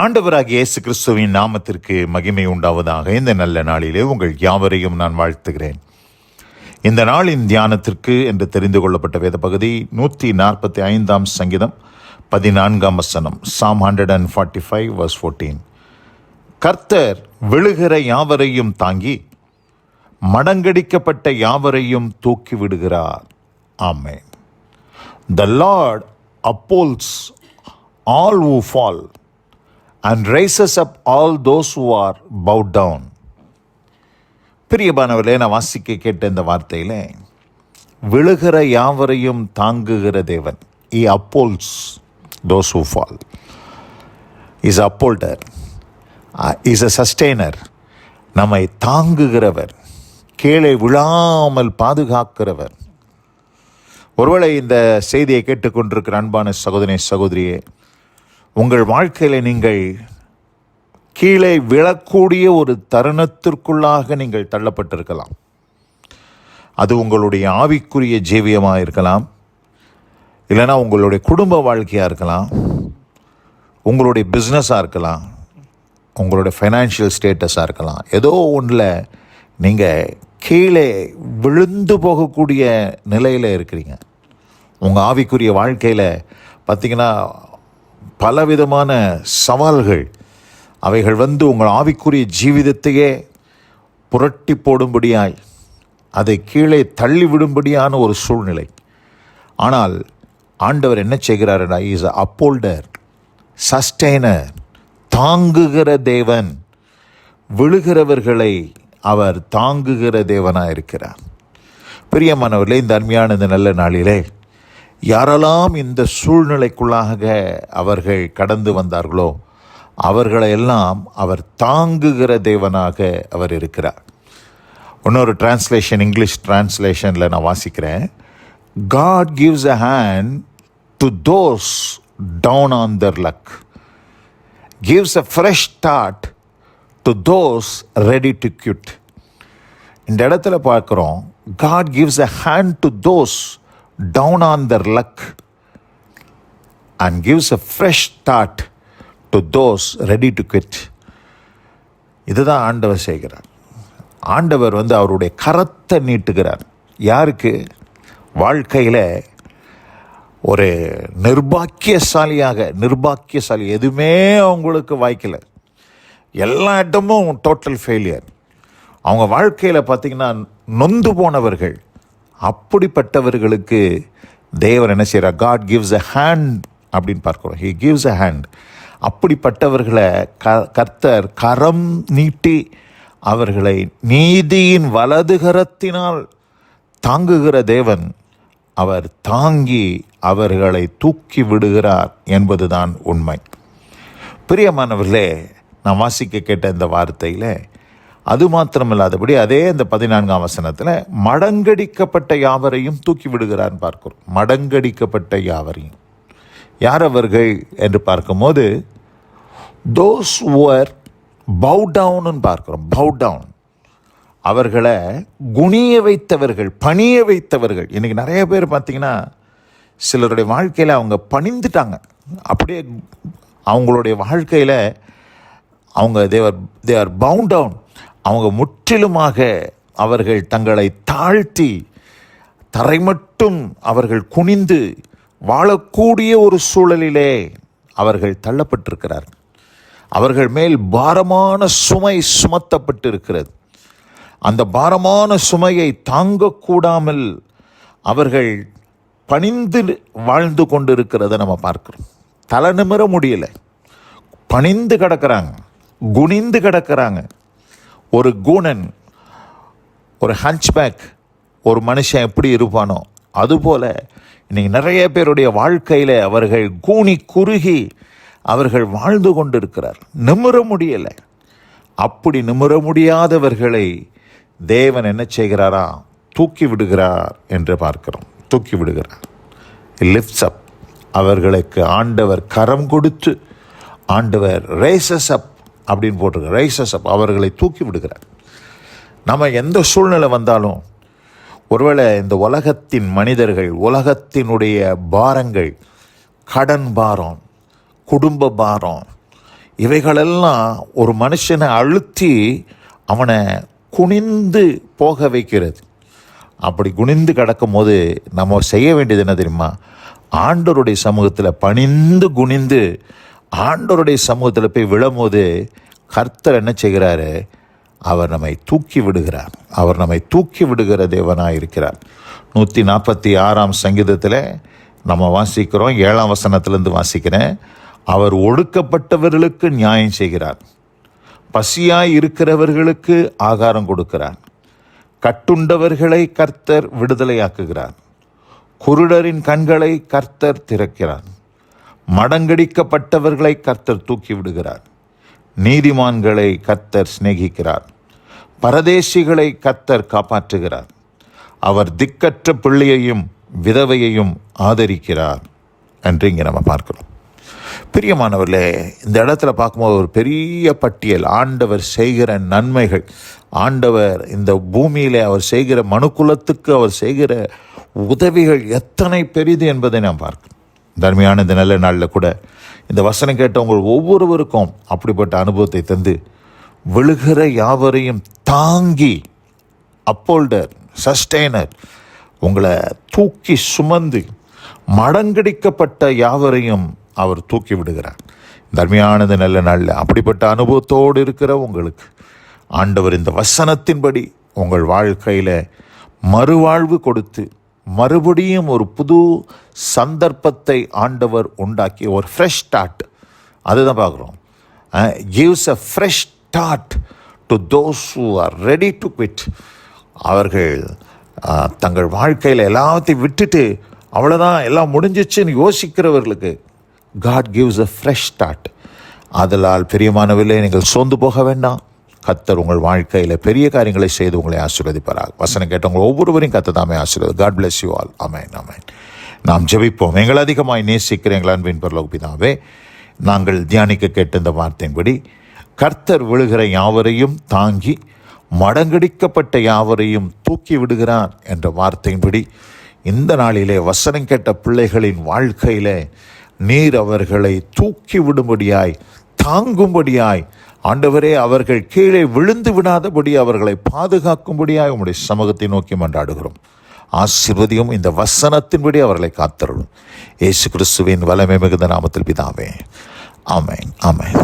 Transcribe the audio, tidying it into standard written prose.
ஆண்டவராகிய இயேசு கிறிஸ்துவின் நாமத்திற்கு மகிமை உண்டாவதாக. இந்த நல்ல நாளிலே உங்கள் யாவரையும் நான் வாழ்த்துகிறேன். இந்த நாளின் தியானத்திற்கு என்று தெரிந்து கொள்ளப்பட்ட வேத பகுதி 145 சங்கீதம் 14 வசனம். Psalm 145 verse 14. கர்த்தர் விழுகிற யாவரையும் தாங்கி மடங்கடிக்கப்பட்ட யாவரையும் தூக்கி விடுகிறார். ஆமென். The Lord upholds all who fall and raises up all those who are bowed down. பிரியமானவர்களே, நான் வாசிக்க கேட்ட இந்த வார்த்தையில் விழுகிற யாவரையும் தாங்குகிற தேவன். He upholds those who fall. He is a upholder. He is a sustainer. நம்மை தாங்குகிறவர், கீழே விழாமல் பாதுகாக்கிறவர். ஒருவேளை இந்த செய்தியை கேட்டுக்கொண்டிருக்கிற அன்பான சகோதரனே, சகோதரியே, உங்கள் வாழ்க்கையில் நீங்கள் கீழே விழக்கூடிய ஒரு தருணத்திற்குள்ளாக நீங்கள் தள்ளப்பட்டிருக்கலாம். அது உங்களுடைய ஆவிக்குரிய ஜீவியமாக இருக்கலாம், இல்லைனா உங்களுடைய குடும்ப வாழ்க்கையாக இருக்கலாம், உங்களுடைய பிஸ்னஸாக இருக்கலாம், உங்களுடைய ஃபைனான்ஷியல் ஸ்டேட்டஸாக இருக்கலாம். ஏதோ ஒன்றில் நீங்கள் கீழே விழுந்து போகக்கூடிய நிலையில் இருக்கிறீங்க. உங்கள் ஆவிக்குரிய வாழ்க்கையில் பார்த்திங்கன்னா பலவிதமான சவால்கள், அவைகள் உங்கள் ஆவிக்குரிய ஜீவிதத்தையே புரட்டி போடும்படியாய், அதை கீழே தள்ளிவிடும்படியான ஒரு சூழ்நிலை. ஆனால் ஆண்டவர் என்ன செய்கிறாருன்னா, இஸ் அ அப்போல்டர், சஸ்டெய்னர், தாங்குகிற தேவன். விழுகிறவர்களை அவர் தாங்குகிற தேவனாக இருக்கிறார். பிரியமானவர்களே, இந்த அருமையான இந்த நல்ல நாளிலே யாரெல்லாம் இந்த சூழ்நிலைக்குள்ளாக அவர்கள் கடந்து வந்தார்களோ அவர்களையெல்லாம் அவர் தாங்குகிற தேவனாக அவர் இருக்கிறார். இன்னொரு டிரான்ஸ்லேஷன், இங்கிலீஷ் டிரான்ஸ்லேஷனில் நான் வாசிக்கிறேன். God gives a hand to those down on their luck, gives a fresh start to those ready to quit. இந்த இடத்துல பார்க்குறோம், God gives a hand to those down on their luck and gives a fresh start to those ready to quit. இதுதான் ஆண்டவர் செய்கிறார். ஆண்டவர் அவருடைய கரத்தை நீட்டுகிறார். யாருக்கு? வாழ்க்கையில் ஒரு நிர்பாக்கியசாலி, எதுவுமே அவங்களுக்கு வாய்க்கலை, எல்லா இடமும் டோட்டல் ஃபெயிலியர். அவங்க வாழ்க்கையில் பார்த்திங்கன்னா நொந்து போனவர்கள். அப்படிப்பட்டவர்களுக்கு தேவன் என்ன செய்கிறார்? God gives a hand அப்படின்னு பார்க்கிறோம். He gives a hand. அப்படிப்பட்டவர்களை கர்த்தர் கரம் நீட்டி அவர்களை நீதியின் வலதுகரத்தினால் தாங்குகிற தேவன். அவர் தாங்கி அவர்களை தூக்கி விடுகிறார் என்பதுதான் உண்மை. பிரியமானவர்களே, நான் வாசிக்க கேட்ட இந்த வார்த்தையில் அது மாத்திரமில்லாதபடி அதே இந்த 14 வசனத்தில் மடங்கடிக்கப்பட்ட யாவரையும் தூக்கி விடுகிறான்னு பார்க்கிறோம். மடங்கடிக்கப்பட்ட யாவரையும் யார் அவர்கள் என்று பார்க்கும்போது those who were bowed down பார்க்கிறோம். bowed down, அவர்களை குனிய வைத்தவர்கள், பணிய வைத்தவர்கள். இன்றைக்கி நிறைய பேர் பார்த்திங்கன்னா சிலருடைய வாழ்க்கையில் அவங்க பணிந்துட்டாங்க. அப்படியே அவங்களுடைய வாழ்க்கையில் அவங்க they are bound down. அவங்க முற்றிலுமாக அவர்கள் தங்களை தாழ்த்தி தரை மட்டும் அவர்கள் குனிந்து வாழக்கூடிய ஒரு சூழலிலே அவர்கள் தள்ளப்பட்டிருக்கிறார்கள். அவர்கள் மேல் பாரமான சுமை சுமத்தப்பட்டிருக்கிறது. அந்த பாரமான சுமையை தாங்கக்கூடாமல் அவர்கள் பணிந்து வாழ்ந்து கொண்டிருக்கிறத நம்ம பார்க்கிறோம். தலை நிமிர முடியலை, பணிந்து கிடக்கிறாங்க, குனிந்து கிடக்கிறாங்க. ஒரு கூனன், ஒரு ஹன்ச்பேக், ஒரு மனுஷன் எப்படி இருப்பானோ அதுபோல் இன்றைக்கி நிறைய பேருடைய வாழ்க்கையில் அவர்கள் கூனி குறுகி அவர்கள் வாழ்ந்து கொண்டிருக்கிறார். நிமிர முடியலை. அப்படி நிமிர முடியாதவர்களை தேவன் என்ன செய்கிறாரா? தூக்கி விடுகிறார் என்று பார்க்கிறோம். தூக்கி விடுகிறார். லிஃப்ட்ஸ் அப். அவர்களுக்கு ஆண்டவர் கரம் கொடுத்து, ஆண்டவர் ரேசஸ் அப் அப்படின்னு போட்டிருக்க, ரைசஸ் அப், அவர்களை தூக்கி விடுகிறார். நம்ம எந்த சூழ்நிலை வந்தாலும், ஒருவேளை இந்த உலகத்தின் மனிதர்கள், உலகத்தினுடைய பாரங்கள், கடன் பாரம், குடும்ப பாரம், இவைகளெல்லாம் ஒரு மனுஷனை அழுத்தி அவனை குனிந்து போக வைக்கிறது. அப்படி குனிந்து கிடக்கும் போது நம்ம செய்ய வேண்டியது என்ன தெரியுமா? ஆண்டவருடைய சமூகத்தில் பணிந்து குனிந்து ஆண்டவருடைய சமூகத்தில் போய் விழும்போது கர்த்தர் என்ன செய்கிறாரு? அவர் நம்மை தூக்கி விடுகிறார். அவர் நம்மை தூக்கி விடுகிற தேவனாக இருக்கிறார். 146 சங்கீதத்தில் நம்ம வாசிக்கிறோம், 7ஆம் வசனத்திலிருந்து வாசிக்கிறேன். அவர் ஒடுக்கப்பட்டவர்களுக்கு நியாயம் செய்கிறார், பசியாய் இருக்கிறவர்களுக்கு ஆகாரம் கொடுக்கிறார், கட்டுண்டவர்களை கர்த்தர் விடுதலையாக்குகிறார், குருடரின் கண்களை கர்த்தர் திறக்கிறார், மடங்கடிக்கப்பட்டவர்களை கர்த்தர் தூக்கி விடுகிறார், நீதிமான்களை கர்த்தர் சிநேகிக்கிறார், பரதேசிகளை கர்த்தர் காப்பாற்றுகிறார், அவர் திக்கற்ற பிள்ளையையும் விதவையையும் ஆதரிக்கிறார் என்று இங்கே நம்ம பார்க்கிறோம். பிரியமானவர்களே, இந்த இடத்துல பார்க்கும்போது ஒரு பெரிய பட்டியல் ஆண்டவர் செய்கிற நன்மைகள், ஆண்டவர் இந்த பூமியில் அவர் செய்கிற மனுக்குலத்துக்கு அவர் செய்கிற உதவிகள் எத்தனை பெரிது என்பதை நாம் பார்க்கிறோம். தர்மையான இந்த நல்ல நாளில் கூட இந்த வசனம் கேட்டவங்க ஒவ்வொருவருக்கும் அப்படிப்பட்ட அனுபவத்தை தந்து விழுகிற யாவரையும் தாங்கி அப்போல்டர் சஸ்டெய்னர் உங்களை தூக்கி சுமந்து மடங்கடிக்கப்பட்ட யாவரையும் அவர் தூக்கி விடுகிறார். தர்மையானது நல்ல நாளில் அப்படிப்பட்ட அனுபவத்தோடு இருக்கிற உங்களுக்கு ஆண்டவர் இந்த வசனத்தின்படி உங்கள் வாழ்க்கையில் மறுவாழ்வு கொடுத்து மறுபடியும் ஒரு புது சந்தர்ப்பத்தை ஆண்டவர் உண்டாக்கி ஒரு ஃப்ரெஷ் ஸ்டார்ட், அதுதான் பார்க்குறோம். gives a fresh start to those who are ready to quit. அவர்கள் தங்கள் வாழ்க்கையில் எல்லாத்தையும் விட்டுட்டு அவ்வளோதான் எல்லாம் முடிஞ்சிச்சுன்னு யோசிக்கிறவர்களுக்கு God gives a fresh start. அதனால் பிரியமானவர்களே, நீங்கள் சோர்ந்து போக வேண்டாம். கர்த்தர் உங்கள் வாழ்க்கையில் பெரிய காரியங்களை செய்து உங்களை ஆசீர்வதிப்பாராக. வசனம் கேட்டவங்க ஒவ்வொருவரையும் கர்த்தர் தாமே ஆசீர்வதி. God bless you all. ஆமென், ஆமென். நாம் ஜெபிப்போம். எங்கள் அதிகமாய் நேசிக்கிற எங்கள் அன்பின் பரலோக பிதாவே, நாங்கள் தியானிக்க கேட்ட இந்த வார்த்தையின்படி கர்த்தர் விழுகிற யாவரையும் தாங்கி மடங்கடிக்கப்பட்ட யாவரையும் தூக்கி விடுகிறார் என்ற வார்த்தையின்படி இந்த நாளிலே வசனம் கேட்ட பிள்ளைகளின் வாழ்க்கையில் நீர் அவர்களை தூக்கி விடும்படியாய் தாங்கும்படியாய் ஆண்டவரே அவர்கள் கீழே விழுந்து விடாதபடி அவர்களை பாதுகாக்கும்படியாய் உம்முடைய சமூகத்தை நோக்கி மன்றாடுகிறோம். ஆசீர்வதியும் இந்த வசனத்தின்படி அவர்களை காத்தருளும். இயேசு கிறிஸ்துவின் வல்லமை மிகுந்த நாமத்தில் பிதாவே, ஆமென், ஆமென்.